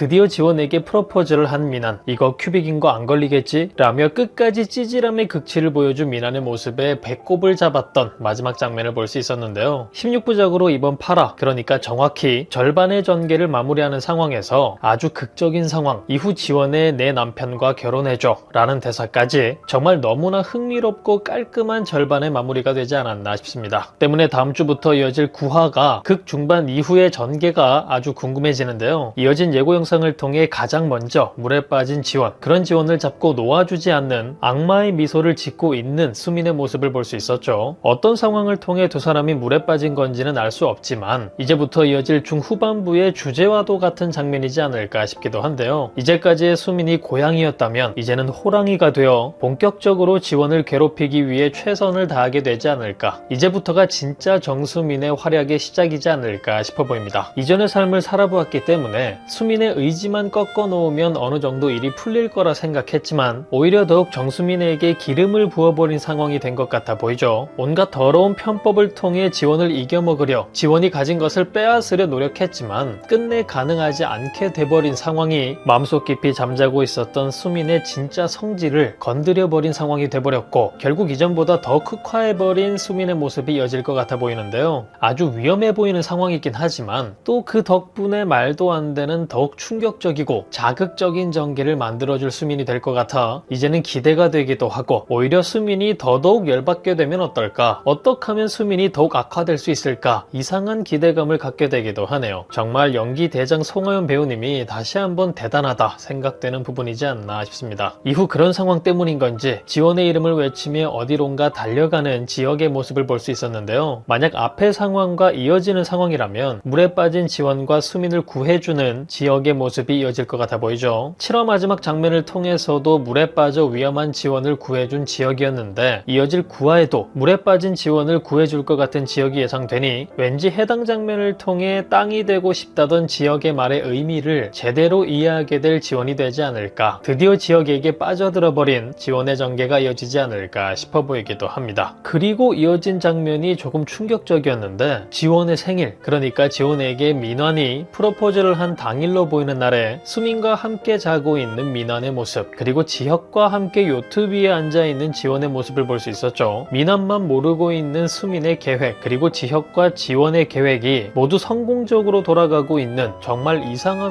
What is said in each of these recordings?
드디어 지원에게 프로포즈를 한 미난. 이거 큐빅인 거 안 걸리겠지? 라며 끝까지 찌질함의 극치를 보여준 미난의 모습에 배꼽을 잡았던 마지막 장면을 볼 수 있었는데요. 16부작으로 이번 8화, 그러니까 정확히 절반의 전개를 마무리하는 상황에서 아주 극적인 상황, 이후 지원의 내 남편과 결혼해줘 라는 대사까지 정말 너무나 흥미롭고 깔끔한 절반의 마무리가 되지 않았나 싶습니다. 때문에 다음 주부터 이어질 9화가 극 중반 이후의 전개가 아주 궁금해지는데요. 이어진 예고 영상을 통해 가장 먼저 물에 빠진 지원, 그런 지원을 잡고 놓아주지 않는 악마의 미소를 짓고 있는 수민의 모습을 볼 수 있었죠. 어떤 상황을 통해 두 사람이 물에 빠진 건지는 알 수 없지만 이제부터 이어질 중후반부의 주제와도 같은 장면이지 않을까 싶기도 한데요. 이제까지의 수민이 고양이였다면 이제는 호랑이가 되어 본격적으로 지원을 괴롭히기 위해 최선을 다하게 되지 않을까. 이제부터가 진짜 정수민의 활약의 시작이지 않을까 싶어 보입니다. 이전의 삶을 살아보았기 때문에 수민의 의지만 꺾어 놓으면 어느 정도 일이 풀릴 거라 생각했지만 오히려 더욱 정수민에게 기름을 부어버린 상황이 된 것 같아 보이죠. 온갖 더러운 편법을 통해 지원을 이겨먹으려 지원이 가진 것을 빼앗으려 노력했지만 끝내 가능하지 않게 돼버린 상황이 마음속 깊이 잠자고 있었던 수민의 진짜 성질을 건드려버린 상황이 돼버렸고 결국 이전보다 더 흑화해버린 수민의 모습이 이어질 것 같아 보이는데요. 아주 위험해 보이는 상황이긴 하지만 또 그 덕분에 말도 안 되는 더욱 충격적이고 자극적인 전개를 만들어줄 수민이 될 것 같아 이제는 기대가 되기도 하고 오히려 수민이 더더욱 열받게 되면 어떨까? 어떻게 하면 수민이 더욱 악화될 수 있을까? 이상한 기대감을 갖게 되기도 하네요. 정말 연기 대장 송하연 배우님이 다시 한번 대단하다 생각되는 부분이지 않나 싶습니다. 이후 그런 상황 때문인 건지 지원의 이름을 외치며 어디론가 달려가는 지역의 모습을 볼 수 있었는데요. 만약 앞의 상황과 이어지는 상황이라면 물에 빠진 지원과 수민을 구해주는 지역의 모습이 이어질 것 같아 보이죠. 7화 마지막 장면을 통해서도 물에 빠져 위험한 지원을 구해준 지역이었는데 이어질 9화에도 물에 빠진 지원을 구해줄 것 같은 지역이 예상되니 왠지 해당 장면을 통해 땅이 되고 싶다던 지역의 말의 의미를 제대로 이해하게 될 지원이 되지 않을까. 드디어 지역에게 빠져들어버린 지원의 전개가 이어지지 않을까 싶어 보이기도 합니다. 그리고 이어진 장면이 조금 충격적이었는데 지원의 생일, 그러니까 지원에게 민환이 프로포즈를 한 당일로 보이는 날에 수민과 함께 자고 있는 민환의 모습, 그리고 지혁과 함께 요트 위에 앉아있는 지원의 모습을 볼 수 있었죠. 민환만 모르고 있는 수민의 계획, 그리고 지혁과 지원의 계획이 모두 성공적으로 돌아가고 있는 정말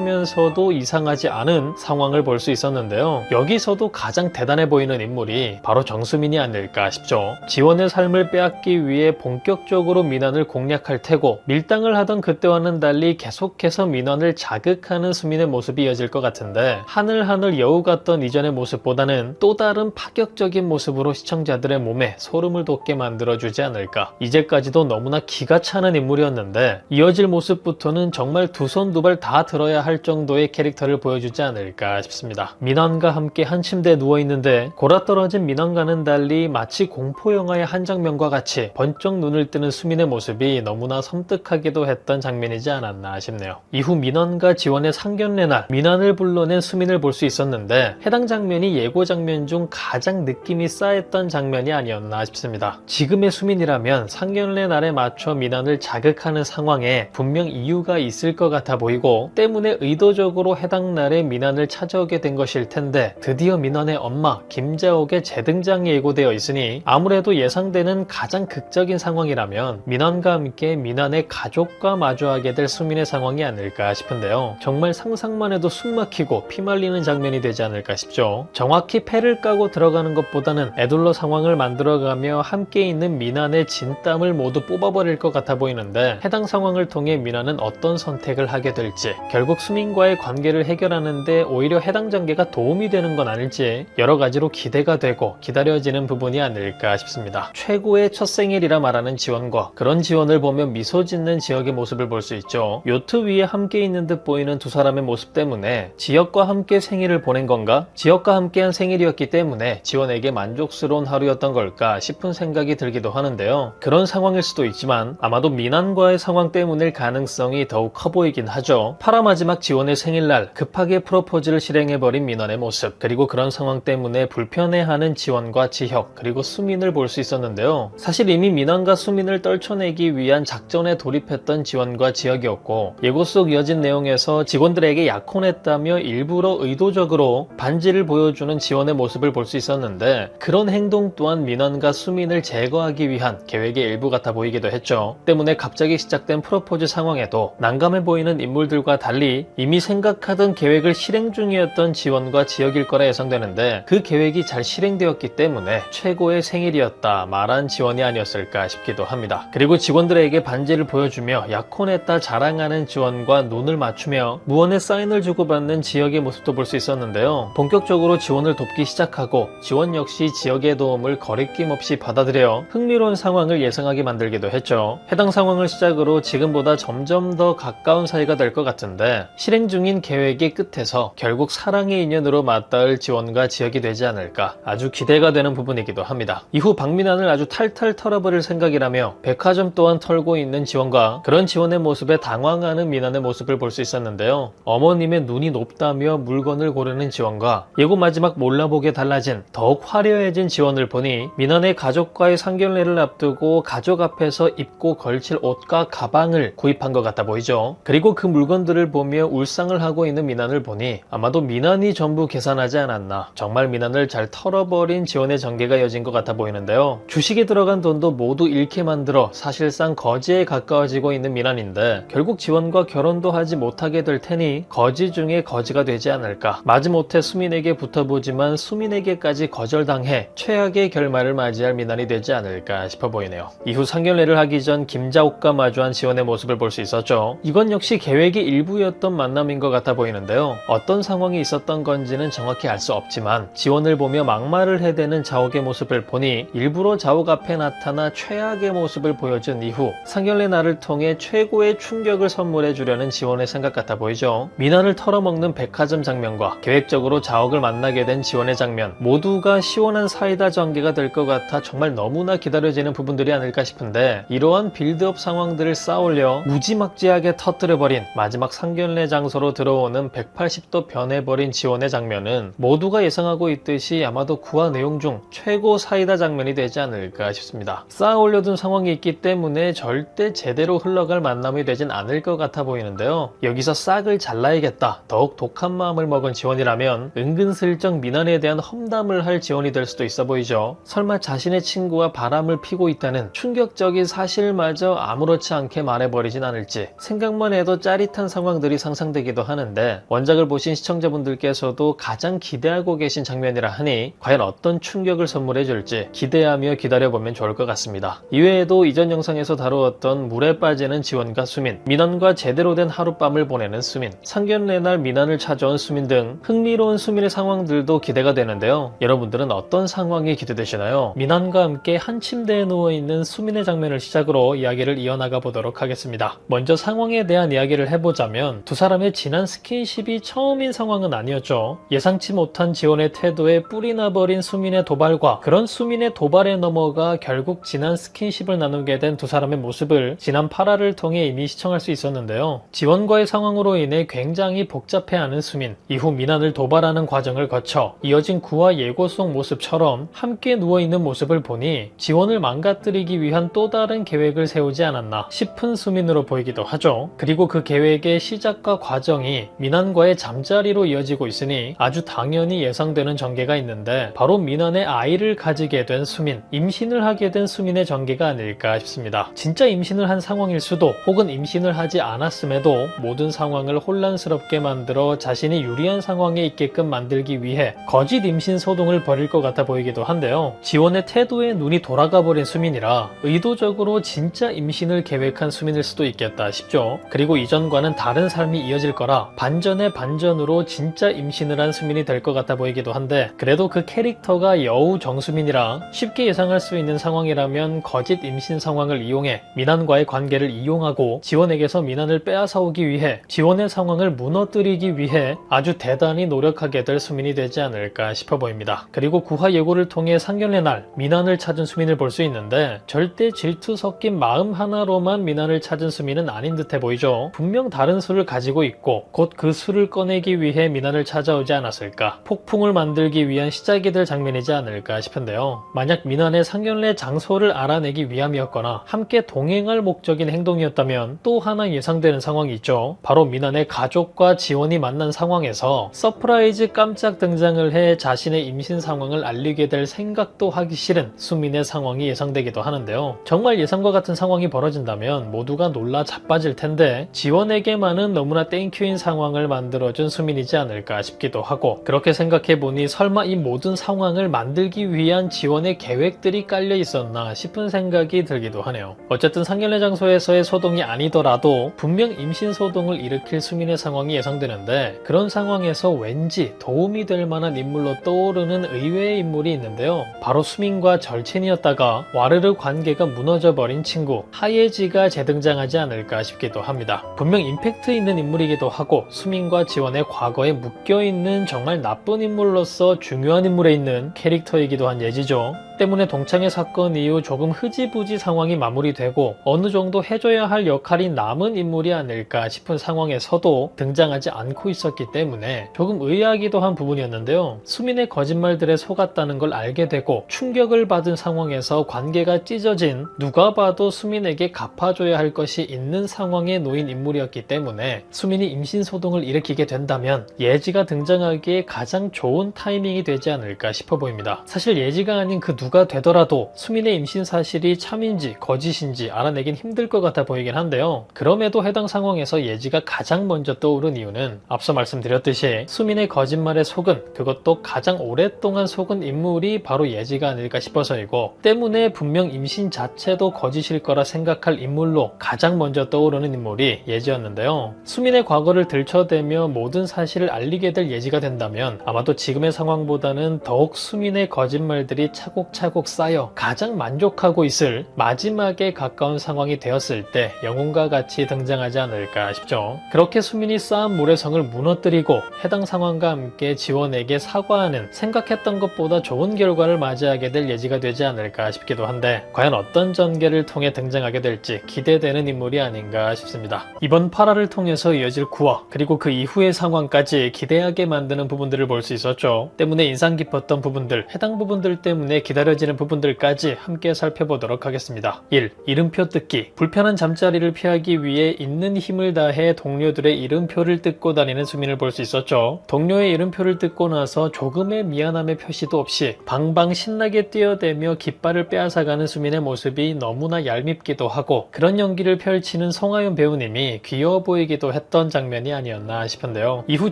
이상하면서도 이상하지 않은 상황을 볼 수 있었는데요. 여기서도 가장 대단해 보이는 인물이 바로 정수민이 아닐까 싶죠. 지원의 삶을 빼앗기 위해 본격적으로 민환을 공략할 테고 밀당을 하던 그때와는 달리 계속해서 민환을 자극하는 수민의 모습이 이어질 것 같은데 하늘하늘 여우 같던 이전의 모습보다는 또 다른 파격적인 모습으로 시청자들의 몸에 소름을 돋게 만들어주지 않을까. 이제까지도 너무나 기가 차는 인물이었는데 이어질 모습부터는 정말 두 손 두 발 다 들어야 할 정도의 캐릭터를 보여주지 않을까 싶습니다. 민환과 함께 한 침대에 누워있는데 골아떨어진 민환과는 달리 마치 공포영화의 한 장면과 같이 번쩍 눈을 뜨는 수민의 모습이 너무나 섬뜩하기도 했던 장면이지 않았나 싶네요. 이후 민환과 지원의 상견례 날 민환을 불러낸 수민을 볼 수 있었는데 해당 장면이 예고 장면 중 가장 느낌이 싸했던 장면이 아니었나 싶습니다. 지금의 수민이라면 상견례 날에 맞춰 민환을 자극하는 상황에 분명 이유가 있을 것 같아 보이고 때문에 의도적으로 해당 날에 민환을 찾아오게 된 것일 텐데 드디어 민환의 엄마 김자옥의 재등장이 예고되어 있으니 아무래도 예상되는 가장 극적인 상황이라면 민환과 함께 민환의 가족과 마주하게 될 수민의 상황이 아닐까 싶은데요. 정말 상상만 해도 숨막히고 피말리는 장면이 되지 않을까 싶죠. 정확히 패를 까고 들어가는 것보다는 애둘러 상황을 만들어가며 함께 있는 민환의 진땀을 모두 뽑아버릴 것 같아 보이는데 해당 상황을 통해 민환은 어떤 선택을 하게 될지 결국 수민과의 관계를 해결하는데 오히려 해당 전개가 도움이 되는 건 아닐지 여러 가지로 기대가 되고 기다려지는 부분이 아닐까 싶습니다. 최고의 첫 생일이라 말하는 지원과 그런 지원을 보며 미소 짓는 지역의 모습을 볼 수 있죠. 요트 위에 함께 있는 듯 보이는 두 사람의 모습 때문에 지역과 함께 생일을 보낸 건가? 지역과 함께한 생일이었기 때문에 지원에게 만족스러운 하루였던 걸까 싶은 생각이 들기도 하는데요. 그런 상황일 수도 있지만 아마도 민환과의 상황 때문일 가능성이 더욱 커 보이긴 하죠. 8화 마지막 지원의 생일날 급하게 프로포즈를 실행해버린 민환의 모습, 그리고 그런 상황 때문에 불편해하는 지원과 지혁, 그리고 수민을 볼 수 있었는데요. 사실 이미 민환과 수민을 떨쳐내기 위한 작전에 돌입했던 지원과 지혁이었고 예고 속 이어진 내용에서 직원들의 직원들에게 약혼했다며 일부러 의도적으로 반지를 보여주는 지원의 모습을 볼 수 있었는데, 그런 행동 또한 민원과 수민을 제거하기 위한 계획의 일부 같아 보이기도 했죠. 때문에 갑자기 시작된 프로포즈 상황에도 난감해 보이는 인물들과 달리 이미 생각하던 계획을 실행 중이었던 지원과 지혁일 거라 예상되는데, 그 계획이 잘 실행되었기 때문에 최고의 생일이었다 말한 지원이 아니었을까 싶기도 합니다. 그리고 직원들에게 반지를 보여주며 약혼했다 자랑하는 지원과 눈을 맞추며 무언의 사인을 주고받는 지혁의 모습도 볼 수 있었는데요. 본격적으로 지원을 돕기 시작하고 지원 역시 지혁의 도움을 거리낌 없이 받아들여 흥미로운 상황을 예상하게 만들기도 했죠. 해당 상황을 시작으로 지금보다 점점 더 가까운 사이가 될 것 같은데, 실행 중인 계획의 끝에서 결국 사랑의 인연으로 맞닿을 지원과 지혁이 되지 않을까 아주 기대가 되는 부분이기도 합니다. 이후 박민환을 아주 탈탈 털어버릴 생각이라며 백화점 또한 털고 있는 지원과 그런 지원의 모습에 당황하는 민환의 모습을 볼 수 있었는데요. 어머님의 눈이 높다며 물건을 고르는 지원과 예고 마지막 몰라보게 달라진 더욱 화려해진 지원을 보니 민환의 가족과의 상견례를 앞두고 가족 앞에서 입고 걸칠 옷과 가방을 구입한 것 같아 보이죠. 그리고 그 물건들을 보며 울상을 하고 있는 민환을 보니 아마도 민환이 전부 계산하지 않았나, 정말 민환을 잘 털어버린 지원의 전개가 이어진 것 같아 보이는데요. 주식에 들어간 돈도 모두 잃게 만들어 사실상 거지에 가까워지고 있는 민환인데, 결국 지원과 결혼도 하지 못하게 될 테니 거지 중에 거지가 되지 않을까. 마지못해 수민에게 붙어보지만 수민에게까지 거절당해 최악의 결말을 맞이할 민환이 되지 않을까 싶어 보이네요. 이후 상견례를 하기 전 김자옥과 마주한 지원의 모습을 볼 수 있었죠. 이건 역시 계획의 일부였던 만남인 것 같아 보이는데요. 어떤 상황이 있었던 건지는 정확히 알 수 없지만 지원을 보며 막말을 해대는 자옥의 모습을 보니 일부러 자옥 앞에 나타나 최악의 모습을 보여준 이후 상견례 날을 통해 최고의 충격을 선물해 주려는 지원의 생각 같아 보이죠. 민환을 털어먹는 백화점 장면과 계획적으로 자옥을 만나게 된 지원의 장면, 모두가 시원한 사이다 전개가 될 것 같아 정말 너무나 기다려지는 부분들이 아닐까 싶은데, 이러한 빌드업 상황들을 쌓아올려 무지막지하게 터뜨려버린 마지막 상견례 장소로 들어오는 180도 변해버린 지원의 장면은 모두가 예상하고 있듯이 아마도 구화 내용 중 최고 사이다 장면이 되지 않을까 싶습니다. 쌓아올려둔 상황이 있기 때문에 절대 제대로 흘러갈 만남이 되진 않을 것 같아 보이는데요. 여기서 싹을 잘라야겠다, 더욱 독한 마음을 먹은 지원이라면 은근슬쩍 민환에 대한 험담을 할 지원이 될 수도 있어 보이죠. 설마 자신의 친구와 바람을 피고 있다는 충격적인 사실마저 아무렇지 않게 말해버리진 않을지 생각만 해도 짜릿한 상황들이 상상되기도 하는데, 원작을 보신 시청자분들께서도 가장 기대하고 계신 장면이라 하니 과연 어떤 충격을 선물해 줄지 기대하며 기다려보면 좋을 것 같습니다. 이외에도 이전 영상에서 다루었던 물에 빠지는 지원과 수민, 민환과 제대로 된 하룻밤을 보내는 수민, 상견례 날 민환을 찾아온 수민 등 흥미로운 수민의 상황들도 기대가 되는데요. 여러분들은 어떤 상황이 기대되시나요? 민환과 함께 한 침대에 누워있는 수민의 장면을 시작으로 이야기를 이어나가 보도록 하겠습니다. 먼저 상황에 대한 이야기를 해보자면, 두 사람의 지난 스킨십이 처음인 상황은 아니었죠. 예상치 못한 지원의 태도에 뿔이 나버린 수민의 도발과 그런 수민의 도발에 넘어가 결국 지난 스킨십을 나누게 된 두 사람의 모습을 지난 8화를 통해 이미 시청할 수 있었는데요. 지원과의 상황으로 인해 굉장히 복잡해하는 수민, 이후 민환을 도발하는 과정을 거쳐 이어진 9화 예고 속 모습처럼 함께 누워있는 모습을 보니 지원을 망가뜨리기 위한 또 다른 계획을 세우지 않았나 싶은 수민으로 보이기도 하죠. 그리고 그 계획의 시작과 과정이 민환과의 잠자리로 이어지고 있으니 아주 당연히 예상되는 전개가 있는데, 바로 민환의 아이를 가지게 된 수민, 임신을 하게 된 수민의 전개가 아닐까 싶습니다. 진짜 임신을 한 상황일 수도, 혹은 임신을 하지 않았음에도 모든 상황을 혼란스럽게 만들어 자신이 유리한 상황에 있게끔 만들기 위해 거짓 임신 소동을 벌일 것 같아 보이기도 한데요. 지원의 태도에 눈이 돌아가 버린 수민이라 의도적으로 진짜 임신을 계획한 수민일 수도 있겠다 싶죠. 그리고 이전과는 다른 삶이 이어질 거라 반전의 반전으로 진짜 임신을 한 수민이 될 것 같아 보이기도 한데, 그래도 그 캐릭터가 여우 정수민이라 쉽게 예상할 수 있는 상황이라면 거짓 임신 상황을 이용해 민환과의 관계를 이용하고 지원에게서 민환을 빼앗아오기 위해 지원의 상황을 무너뜨리기 위해 아주 대단히 노력하게 될 수민이 되지 않을까 싶어 보입니다. 그리고 9화 예고를 통해 상견례 날 민환을 찾은 수민을 볼 수 있는데, 절대 질투 섞인 마음 하나로만 민환을 찾은 수민은 아닌 듯해 보이죠. 분명 다른 수를 가지고 있고 곧 그 수를 꺼내기 위해 민환을 찾아오지 않았을까, 폭풍을 만들기 위한 시작이 될 장면이지 않을까 싶은데요. 만약 민환의 상견례 장소를 알아내기 위함이었거나 함께 동행할 목적인 행동이었다면 또 하나 예상되는 상황이 있죠. 바로 민환의 지원의 가족과 지원이 만난 상황에서 서프라이즈 깜짝 등장을 해 자신의 임신 상황을 알리게 될 생각도 하기 싫은 수민의 상황이 예상되기도 하는데요. 정말 예상과 같은 상황이 벌어진다면 모두가 놀라 자빠질 텐데 지원에게만은 너무나 땡큐인 상황을 만들어준 수민이지 않을까 싶기도 하고, 그렇게 생각해보니 설마 이 모든 상황을 만들기 위한 지원의 계획들이 깔려 있었나 싶은 생각이 들기도 하네요. 어쨌든 상견례 장소에서의 소동이 아니더라도 분명 임신 소동을 일으킬 수민의 상황이 예상되는데, 그런 상황에서 왠지 도움이 될 만한 인물로 떠오르는 의외의 인물이 있는데요. 바로 수민과 절친이었다가 와르르 관계가 무너져버린 친구 하예지가 재등장하지 않을까 싶기도 합니다. 분명 임팩트 있는 인물이기도 하고 수민과 지원의 과거에 묶여있는 정말 나쁜 인물로서 중요한 인물에 있는 캐릭터이기도 한 예지죠. 때문에 동창회 사건 이후 조금 흐지부지 상황이 마무리되고 어느 정도 해줘야 할 역할이 남은 인물이 아닐까 싶은 상황에서도 등장하지 않고 있었기 때문에 조금 의아하기도 한 부분이었는데요. 수민의 거짓말들에 속았다는 걸 알게 되고 충격을 받은 상황에서 관계가 찢어진, 누가 봐도 수민에게 갚아줘야 할 것이 있는 상황에 놓인 인물이었기 때문에 수민이 임신 소동을 일으키게 된다면 예지가 등장하기에 가장 좋은 타이밍이 되지 않을까 싶어 보입니다. 사실 예지가 아닌 그 누가 되더라도 수민의 임신 사실이 참인지 거짓인지 알아내긴 힘들 것 같아 보이긴 한데요. 그럼에도 해당 상황에서 예지가 가장 먼저 떠오른 이유는 앞서 말씀드렸듯이 수민의 거짓말에 속은, 그것도 가장 오랫동안 속은 인물이 바로 예지가 아닐까 싶어서이고, 때문에 분명 임신 자체도 거짓일 거라 생각할 인물로 가장 먼저 떠오르는 인물이 예지였는데요. 수민의 과거를 들춰대며 모든 사실을 알리게 될 예지가 된다면 아마도 지금의 상황보다는 더욱 수민의 거짓말들이 차곡차곡 쌓여 가장 만족하고 있을 마지막에 가까운 상황이 되었을 때 영웅과 같이 등장하지 않을까 싶죠. 그렇게 수민이 쌓은 모래성을 무너뜨리고 해당 상황과 함께 지원에게 사과하는, 생각했던 것보다 좋은 결과를 맞이하게 될 예지가 되지 않을까 싶기도 한데, 과연 어떤 전개를 통해 등장하게 될지 기대되는 인물이 아닌가 싶습니다. 이번 8화를 통해서 이어질 9화 그리고 그 이후의 상황까지 기대하게 만드는 부분들을 볼 수 있었죠. 때문에 인상 깊었던 부분들, 해당 부분들 때문에 기다려지는 부분들까지 함께 살펴보도록 하겠습니다. 1. 이름표 뜯기. 불편한 잠자리를 피하기 위해 있는 힘을 다해 동료들의 이름표를 뜯고 다니는 수민을 볼 수 있었죠. 동료의 이름표를 뜯고 나서 조금의 미안함의 표시도 없이 방방 신나게 뛰어대며 깃발을 빼앗아가는 수민의 모습이 너무나 얄밉기도 하고, 그런 연기를 펼치는 송하윤 배우님이 귀여워 보이기도 했던 장면이 아니었나 싶은데요. 이후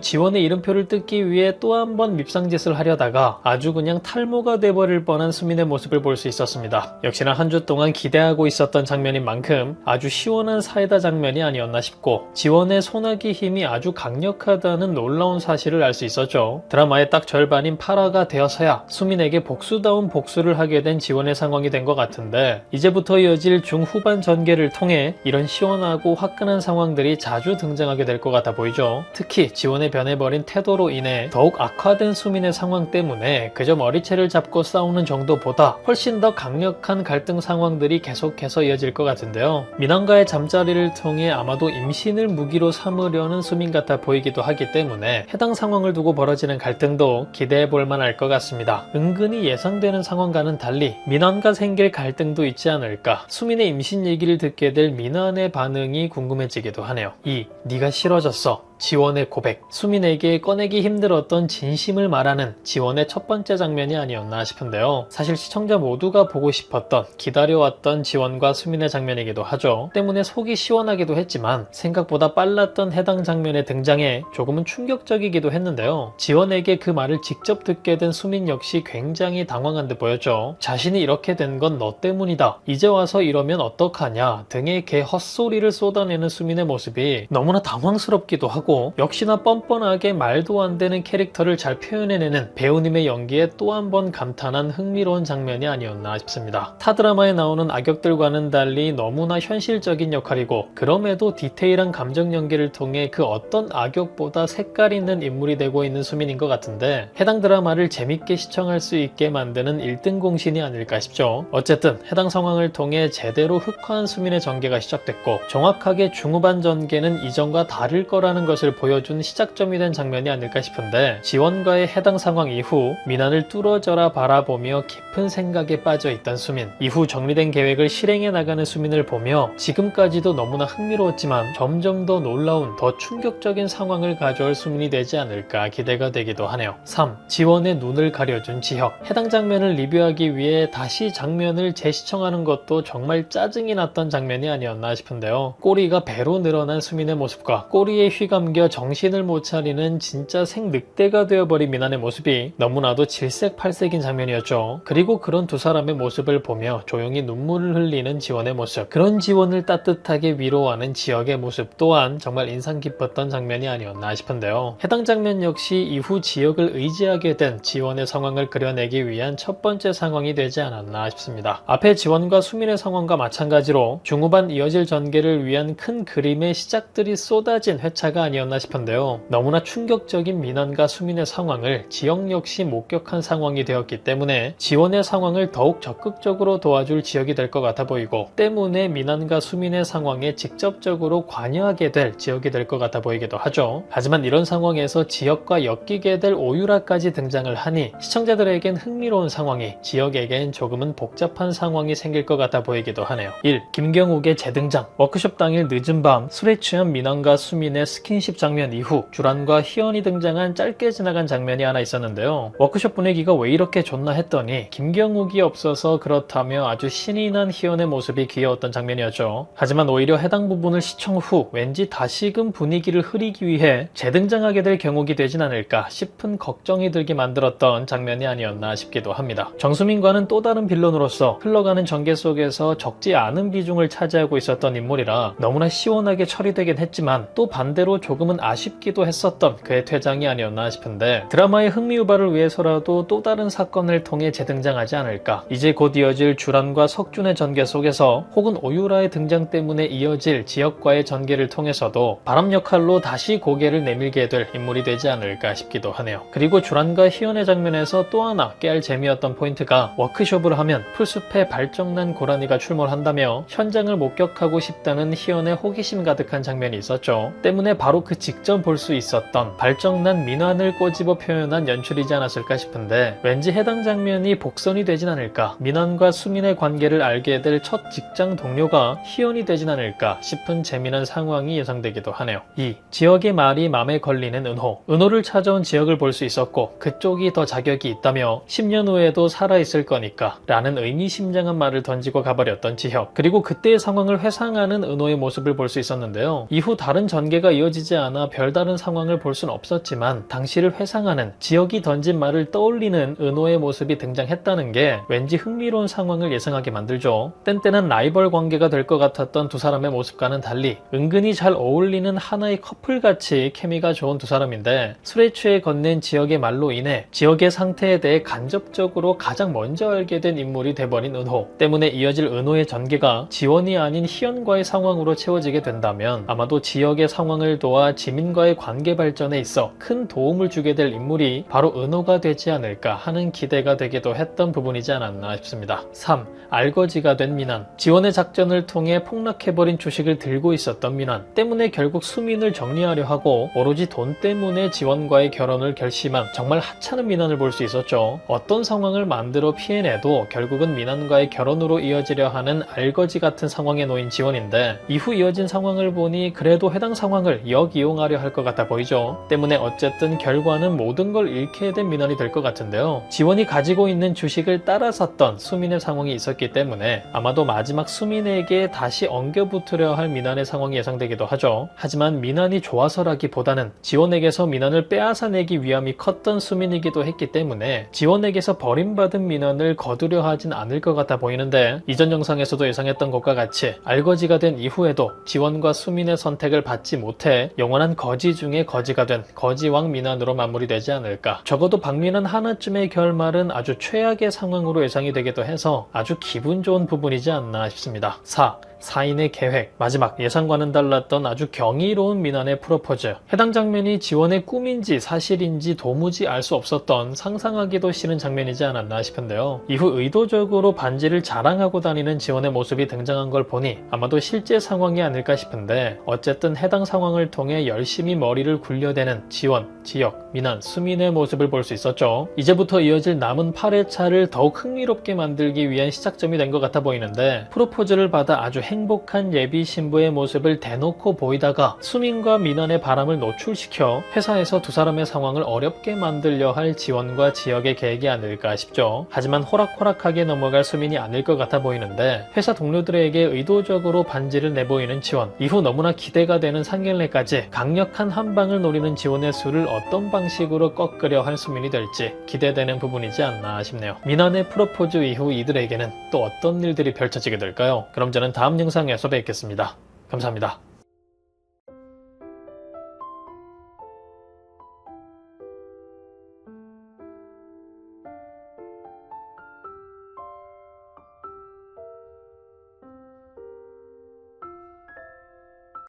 지원의 이름표를 뜯기 위해 또 한 번 밉상짓을 하려다가 아주 그냥 탈모가 돼버릴 뻔한 수민의 모습을 볼 수 있었습니다. 역시나 한 주 동안 기대하고 있었던 장면인 만큼 아주 시원한 사이다 장면이 아니었나 싶고, 지원의 소나기 힘이 아주 강력하다는 놀라운 사실을 알 수 있었죠. 드라마의 딱 절반인 8화가 되어서야 수민에게 복수다운 복수를 하게 된 지원의 상황이 된 것 같은데, 이제부터 이어질 중후반 전개를 통해 이런 시원하고 화끈한 상황들이 자주 등장하게 될 것 같아 보이죠. 특히 지원의 변해버린 태도로 인해 더욱 악화된 수민의 상황 때문에 그저 머리채를 잡고 싸우는 정도보다 훨씬 더 강력한 갈등 상황들이 계속해서 이어질 것 같은데요. 민원과의 잠자리를 통해 아마도 임신을 무기로 삼으려는 수민 같아 보이기도 하기 때문에 해당 상황을 두고 벌어지는 갈등도 기대해볼 만할 것 같습니다. 은근히 예상되는 상황과는 달리 민원과 생길 갈등도 있지 않을까. 수민의 임신 얘기를 듣게 될 민원의 반응이 궁금해지기도 하네요. 2. 네가 싫어졌어. 지원의 고백. 수민에게 꺼내기 힘들었던 진심을 말하는 지원의 첫 번째 장면이 아니었나 싶은데요. 사실 시청자 모두가 보고 싶었던, 기다려왔던 지원과 수민의 장면이기도 하죠. 때문에 속이 시원하기도 했지만 생각보다 빨랐던 해당 장면의 등장에 조금은 충격적이기도 했는데요. 지원에게 그 말을 직접 듣게 된 수민 역시 굉장히 당황한 듯 보였죠. 자신이 이렇게 된 건 너 때문이다. 이제 와서 이러면 어떡하냐 등의 개 헛소리를 쏟아내는 수민의 모습이 너무나 당황스럽기도 하고, 역시나 뻔뻔하게 말도 안 되는 캐릭터를 잘 표현해내는 배우님의 연기에 또 한 번 감탄한 흥미로운 장면이 아니었나 싶습니다. 타 드라마에 나오는 악역들과는 달리 너무나 현실적인 역할이고, 그럼에도 디테일한 감정 연기를 통해 그 어떤 악역보다 색깔 있는 인물이 되고 있는 수민인 것 같은데, 해당 드라마를 재밌게 시청할 수 있게 만드는 1등 공신이 아닐까 싶죠. 어쨌든 해당 상황을 통해 제대로 흑화한 수민의 전개가 시작됐고, 정확하게 중후반 전개는 이전과 다를 거라는 것을 것을 보여준 시작점이 된 장면이 아닐까 싶은데, 지원과의 해당 상황 이후 민환을 뚫어져라 바라보며 깊은 생각에 빠져 있던 수민, 이후 정리된 계획을 실행해 나가는 수민을 보며 지금까지도 너무나 흥미로웠지만 점점 더 놀라운, 더 충격적인 상황을 가져올 수민이 되지 않을까 기대가 되기도 하네요. 3. 지원의 눈을 가려준 지혁. 해당 장면을 리뷰하기 위해 다시 장면을 재시청하는 것도 정말 짜증이 났던 장면이 아니었나 싶은데요. 꼬리가 배로 늘어난 수민의 모습과 꼬리에 휘감겨 정신을 못 차리는 진짜 생늑대가 되어버린 민환의 모습이 너무나도 질색팔색인 장면이었죠. 그리고 그런 두 사람의 모습을 보며 조용히 눈물을 흘리는 지원의 모습, 그런 지원을 따뜻하게 위로하는 지혁의 모습 또한 정말 인상 깊었던 장면이 아니었나 싶은데요. 해당 장면 역시 이후 지혁을 의지하게 된 지원의 상황을 그려내기 위한 첫 번째 상황이 되지 않았나 싶습니다. 앞에 지원과 수민의 상황과 마찬가지로 중후반 이어질 전개를 위한 큰 그림의 시작들이 쏟아진 회차가 아니었나 싶은데요. 너무나 충격적인 민환과 수민의 상황을 지혁 역시 목격한 상황이 되었기 때문에 지원의 상황을 더욱 적극적으로 도와줄 지혁이 될 것 같아 보이고, 때문에 민환과 수민의 상황에 직접적으로 관여하게 될 지혁이 될 것 같아 보이기도 하죠. 하지만 이런 상황에서 지혁과 엮이게 될 오유라까지 등장을 하니 시청자들에겐 흥미로운 상황이, 지혁에겐 조금은 복잡한 상황이 생길 것 같아 보이기도 하네요. 1. 김경욱의 재등장. 워크숍 당일 늦은 밤 술에 취한 민환과 수민의 스킨십 장면 이후 주란과 희연이 등장한 짧게 지나간 장면이 하나 있었는데요. 워크숍 분위기가 왜 이렇게 좋나 했더니 김경욱이 없어서 그렇다며 아주 신이 난 희연의 모습이 귀여웠던 장면이었죠. 하지만 오히려 해당 부분을 시청 후 왠지 다시금 분위기를 흐리기 위해 재등장하게 될 경욱이 되진 않을까 싶은 걱정이 들게 만들었던 장면이 아니었나 싶기도 합니다. 정수민과는 또 다른 빌런으로서 흘러가는 전개 속에서 적지 않은 비중을 차지하고 있었던 인물이라 너무나 시원하게 처리되긴 했지만 또 반대로 조금은 아쉽기도 했었던 그의 퇴장이 아니었나 싶은데, 드라마의 흥미 유발을 위해서라도 또 다른 사건을 통해 재등장하지 않을까. 이제 곧 이어질 주란과 석준의 전개 속에서 혹은 오유라의 등장 때문에 이어질 지혁과의 전개를 통해서도 바람 역할로 다시 고개를 내밀게 될 인물이 되지 않을까 싶기도 하네요. 그리고 주란과 희연의 장면에서 또 하나 깨알 재미였던 포인트가, 워크숍을 하면 풀숲에 발정난 고라니가 출몰한다며 현장을 목격하고 싶다는 희연의 호기심 가득한 장면이 있었죠. 때문에 바로 그 직전 볼 수 있었던 발정난 민환을 꼬집어 표현한 연출이지 않았을까 싶은데, 왠지 해당 장면이 복선이 되진 않을까, 민환과 수민의 관계를 알게 될 첫 직장 동료가 희연이 되진 않을까 싶은 재미난 상황이 예상되기도 하네요. 2. 지혁의 말이 맘에 걸리는 은호. 은호를 찾아온 지혁을 볼 수 있었고 그쪽이 더 자격이 있다며 10년 후에도 살아있을 거니까 라는 의미심장한 말을 던지고 가버렸던 지혁, 그리고 그때의 상황을 회상하는 은호의 모습을 볼 수 있었는데요. 이후 다른 전개가 이어지지 않아 별다른 상황을 볼 순 없었지만 당시를 회상하는, 지혁이 던진 말을 떠올리는 은호의 모습이 등장했다는 게 왠지 흥미로운 상황을 예상하게 만들죠. 땐땐한 라이벌 관계가 될 것 같았던 두 사람의 모습과는 달리 은근히 잘 어울리는 하나의 커플같이 케미가 좋은 두 사람인데, 술에 취해 건넨 지혁의 말로 인해 지혁의 상태에 대해 간접적으로 가장 먼저 알게 된 인물이 돼버린 은호, 때문에 이어질 은호의 전개가 지원이 아닌 희연과의 상황으로 채워지게 된다면 아마도 지혁의 상황을 도와 지민과의 관계 발전에 있어 큰 도움을 주게 될 인물이 바로 은호가 되지 않을까 하는 기대가 되기도 했던 부분이지 않았나 싶습니다. 3. 알거지가 된 민환. 지원의 작전을 통해 폭락해버린 주식을 들고 있었던 민환 때문에 결국 수민을 정리하려 하고 오로지 돈 때문에 지원과의 결혼을 결심한 정말 하찮은 민환을 볼 수 있었죠. 어떤 상황을 만들어 피해내도 결국은 민환과의 결혼으로 이어지려 하는 알거지 같은 상황에 놓인 지원인데, 이후 이어진 상황을 보니 그래도 해당 상황을 역이용하려 할 것 같아 보이죠. 때문에 어쨌든 결과는 모든 걸 잃게 된 민환이 될 것 같은데요. 지원이 가지고 있는 주식을 따라샀던 수민의 상황이 있었기 때문에 아마도 마지막 수민에게 다시 엉겨붙으려 할 민환의 상황이 예상되기도 하죠. 하지만 민환이 좋아서라기보다는 지원에게서 민환을 빼앗아내기 위함이 컸던 수민이기도 했기 때문에 지원에게서 버림받은 민환을 거두려 하진 않을 것 같아 보이는데, 이전 영상에서도 예상했던 것과 같이 알거지가 된 이후에도 지원과 수민의 선택을 받지 못해 영원한 거지 중에 거지가 된 거지왕 민환으로 마무리되지 않을까. 적어도 박민환 하나쯤의 결말은 아주 최악의 상황으로 예상이 되기도 해서 아주 기분 좋은 부분이지 않나 싶습니다. 4. 사인의 계획, 마지막 예상과는 달랐던 아주 경이로운 미난의 프로포즈. 해당 장면이 지원의 꿈인지 사실인지 도무지 알 수 없었던 상상하기도 싫은 장면이지 않았나 싶은데요. 이후 의도적으로 반지를 자랑하고 다니는 지원의 모습이 등장한 걸 보니 아마도 실제 상황이 아닐까 싶은데, 어쨌든 해당 상황을 통해 열심히 머리를 굴려대는 지원, 지역, 미난, 수민의 모습을 볼 수 있었죠. 이제부터 이어질 남은 8회차를 더욱 흥미롭게 만들기 위한 시작점이 된 것 같아 보이는데, 프로포즈를 받아 아주 행복한 예비 신부의 모습을 대놓고 보이다가 수민과 미난의 바람을 노출시켜 회사에서 두 사람의 상황을 어렵게 만들려 할 지원과 지역의 계획이 아닐까 싶죠. 하지만 호락호락하게 넘어갈 수민이 아닐 것 같아 보이는데, 회사 동료들에게 의도적으로 반지를 내보이는 지원, 이후 너무나 기대가 되는 상견례까지 강력한 한방을 노리는 지원의 수를 어떤 방식으로 꺾으려 할 수민이 될지 기대되는 부분이지 않나 싶네요. 미난의 프로포즈 이후 이들에게는 또 어떤 일들이 펼쳐지게 될까요? 그럼 저는 다음 영상에서 뵙겠습니다. 감사합니다.